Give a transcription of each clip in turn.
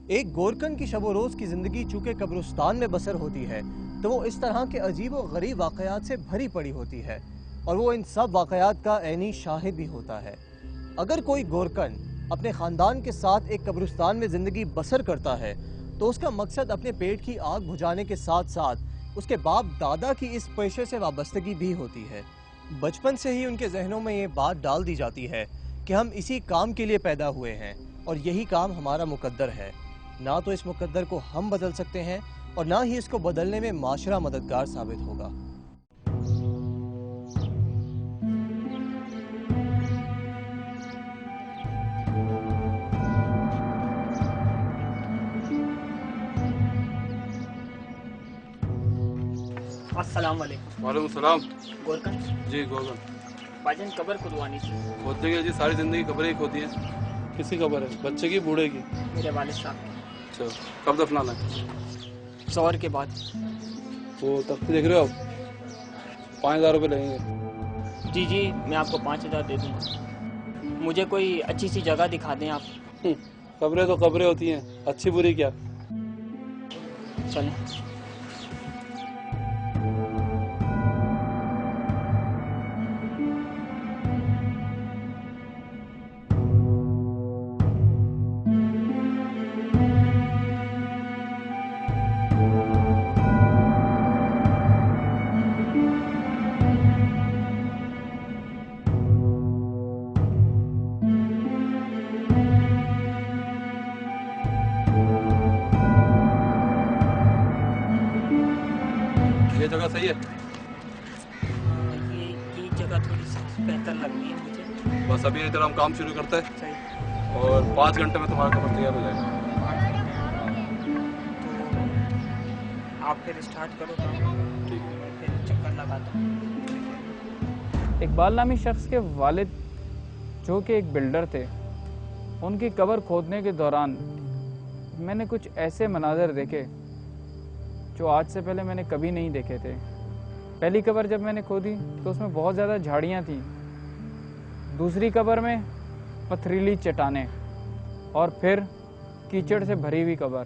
एक गोरकन की शब रोज की जिंदगी चूंकि कब्रिस्तान में बसर होती है तो वो इस तरह के अजीब व गरीब वाकयात से भरी पड़ी होती है और वो इन सब वाकयात का ऐनी शाहिद भी होता है। अगर कोई गोरकन अपने ख़ानदान के साथ एक कब्रिस्तान में ज़िंदगी बसर करता है तो उसका मकसद अपने पेट की आग बुझाने के साथ साथ उसके बाप दादा की इस पेशे से वाबस्तगी भी होती है। बचपन से ही उनके जहनों में ये बात डाल दी जाती है कि हम इसी काम के लिए पैदा हुए हैं और यही काम हमारा मुकद्दर है। ना तो इस मुकद्दर को हम बदल सकते हैं और ना ही इसको बदलने में माशरा मददगार साबित होगा। अस्सलाम वालेकुम। वालेकुम सलाम। गोरकन जी गोगन भाईजान कब्र खुदवानी थी। खोद देंगे जी, सारी जिंदगी कब्रें ही खोदी हैं। किसी कब्र है? बच्चे की, बूढ़े की? मेरे वालिद साहब अच्छा, कब दफनाना है? ज़ोहर के बाद। वो तख्ती देख रहे हो आप? 5,000 रुपये लगेंगे। जी जी, मैं आपको 5,000 दे दूँगा। मुझे कोई अच्छी सी जगह दिखा दें आप। कब्रें तो कब्रें होती हैं, अच्छी बुरी क्या। चलें। ये जगह सही है? ये जगह थोड़ी सी बेहतर लग रही है मुझे। बस अभी इधर हम काम शुरू करते हैं सही। और 5 घंटे में तुम्हारा कब्र तैयार हो जाएगा। तो आप फिर स्टार्ट करो काम। ठीक है। मैं फिर चक्कर लगाता हूँ। इकबाल नामी शख्स के वालिद जो कि एक बिल्डर थे, उनकी कब्र खोदने के दौरान मैंने कुछ ऐसे मनाज़र देखे जो आज से पहले मैंने कभी नहीं देखे थे। पहली कब्र जब मैंने खोदी तो उसमें बहुत ज़्यादा झाड़ियाँ थीं। दूसरी कब्र में पथरीली चट्टानें और फिर कीचड़ से भरी हुई कब्र।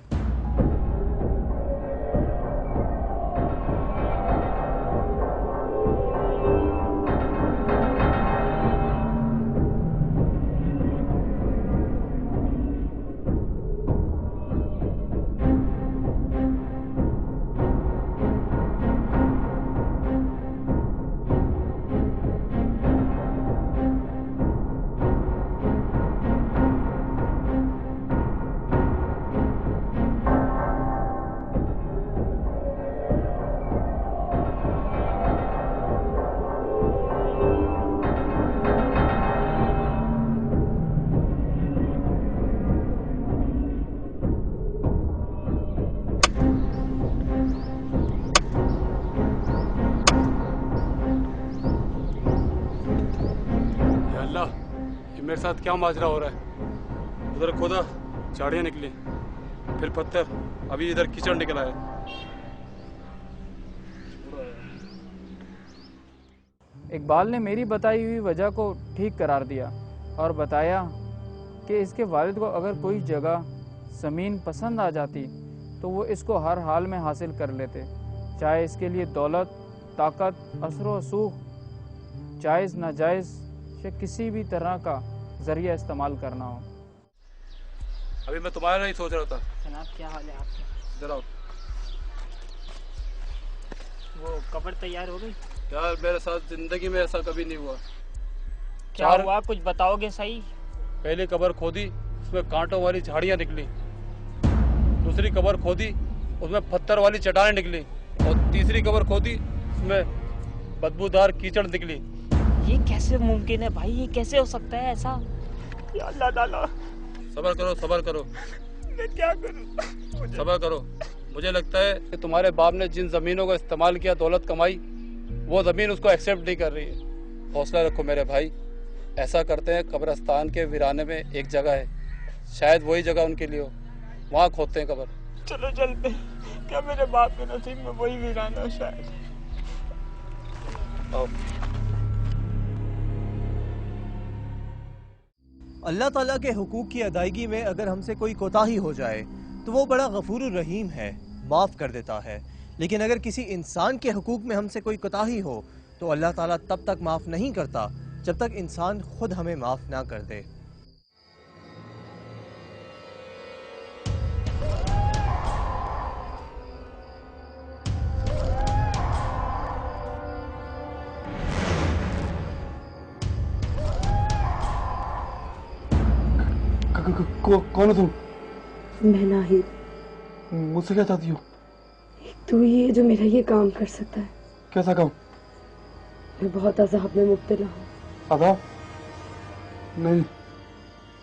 मेरे साथ क्या माजरा हो रहा है? उधर खोदा, झाड़ियाँ निकली, फिर पत्थर, अभी इधर कीचड़ निकला है। इकबाल ने मेरी बताई हुई वजह को ठीक करार दिया और बताया कि इसके वालिद को अगर कोई जगह ज़मीन पसंद आ जाती तो वो इसको हर हाल में हासिल कर लेते, चाहे इसके लिए दौलत, ताकत, असर वसूख, जायज़ नाजायज़ या किसी भी तरह का ज़रिया इस्तेमाल करना हो। अभी मैं तुम्हारा नहीं सोच रहा था। जनाब क्या हाल है आपका? जरा वो कब्र तैयार हो गई? यार मेरे साथ जिंदगी में ऐसा कभी नहीं हुआ। क्या हुआ, कुछ बताओगे सही? पहली कब्र खोदी, उसमें कांटों वाली झाड़ियाँ निकली। दूसरी कब्र खोदी, उसमें पत्थर वाली चट्टानें निकली। और तीसरी कब्र खोदी, उसमें बदबूदार कीचड़ निकली। ये कैसे मुमकिन है भाई? ये कैसे हो सकता है ऐसा? या अल्लाह ताला। सब्र करो, सब्र करो। मैं क्या करूं? सब्र करो। मुझे लगता है कि तुम्हारे बाप ने जिन जमीनों का इस्तेमाल किया, दौलत कमाई, वो जमीन उसको एक्सेप्ट नहीं कर रही है। हौसला रखो मेरे भाई। ऐसा करते हैं, कब्रिस्तान के वीराने में एक जगह है, शायद वही जगह उनके लिए हो, वहाँ खोदते हैं कब्र। चलो चलते हैं। क्या मेरे बाप के नसीब में वही वीराना शायद? आओ। अल्लाह ताला के हुकूक की अदायगी में अगर हमसे कोई कोताही हो जाए तो वो बड़ा गफूर रहीम है, माफ़ कर देता है। लेकिन अगर किसी इंसान के हुकूक में हमसे कोई कोताही हो तो अल्लाह ताला तब तक माफ़ नहीं करता जब तक इंसान खुद हमें माफ़ ना कर दे। कौन हो तुम? मैं नाहिद। मुझसे क्या चाहती हो? तू ही है जो मेरा ये काम कर सकता है। कैसा काम? मैं बहुत अज़ाब में मुब्तला हूँ। अज़ाब? नहीं,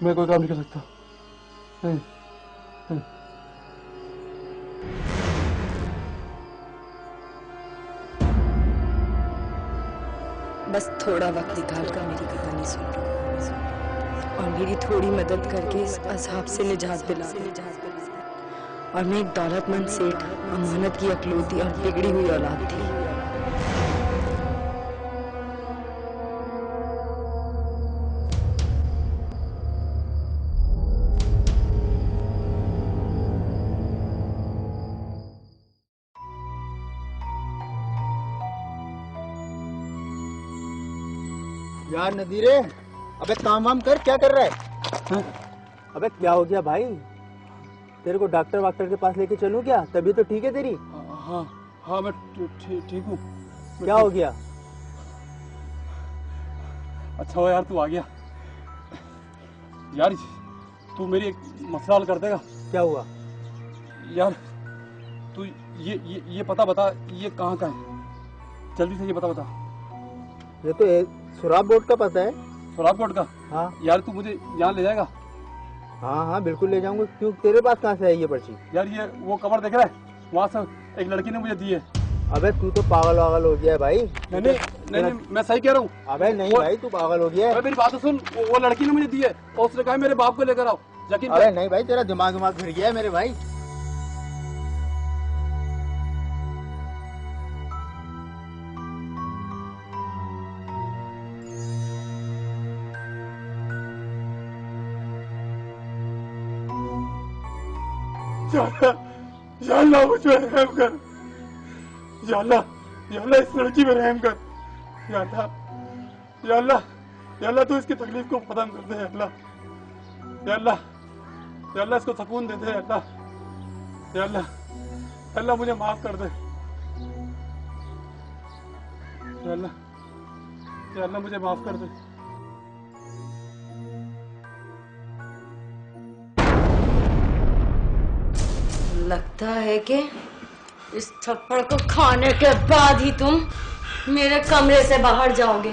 मैं कोई काम नहीं कर सकता। नहीं, नहीं। बस थोड़ा वक्त निकाल कर मेरी कहानी सुन और मेरी थोड़ी मदद करके इस अज़ाब से निजात दिला दे। और मैं एक दौलतमंद सेठ, अमानत की अकलौती और बिगड़ी हुई औलाद थी। यार नदीरे, अबे काम वाम कर, क्या कर रहा है? हाँ? अबे क्या हो गया भाई? तेरे को डॉक्टर वाक्टर के पास लेके चलूं क्या? तबीयत तो ठीक है तेरी? हाँ हाँ, मैं ठीक हूँ। क्या हो गया? अच्छा हो यार तू आ गया। यार तू मेरी एक मसला हल कर देगा? क्या हुआ? यार तू ये पता बता, ये कहाँ का है? जल्दी से ये पता बता। ये तो सुराब बोर्ड का पता है। सुराब कोट का? हाँ यार तू मुझे यहाँ ले जाएगा? हाँ हाँ बिल्कुल ले जाऊंगा। क्यों, तेरे पास कहाँ से है ये पर्ची? यार ये वो कवर देख रहा है, वहाँ से एक लड़की ने मुझे दी है। अबे तू तो पागल वागल हो गया है भाई। नहीं, मैं सही कह रहा हूँ। अबे नहीं भाई, तू पागल हो गया है। मेरी बात तो सुन, वो लड़की ने मुझे दी है और उसने कहा मेरे बाप को लेकर आओ। यकीन अबे नहीं भाई, तेरा दिमाग फिर गया है मेरे भाई। या अल्लाह मुझ पर रहम कर। या अल्लाह इस लड़की पर रहम कर। या अल्लाह तू इसकी तकलीफ को खत्म कर दे। या अल्लाह इसको सुकून दे दे। या अल्लाह मुझे माफ कर दे। या अल्लाह मुझे माफ कर दे। लगता है कि इस थप्पड़ को खाने के बाद ही तुम मेरे कमरे से बाहर जाओगे।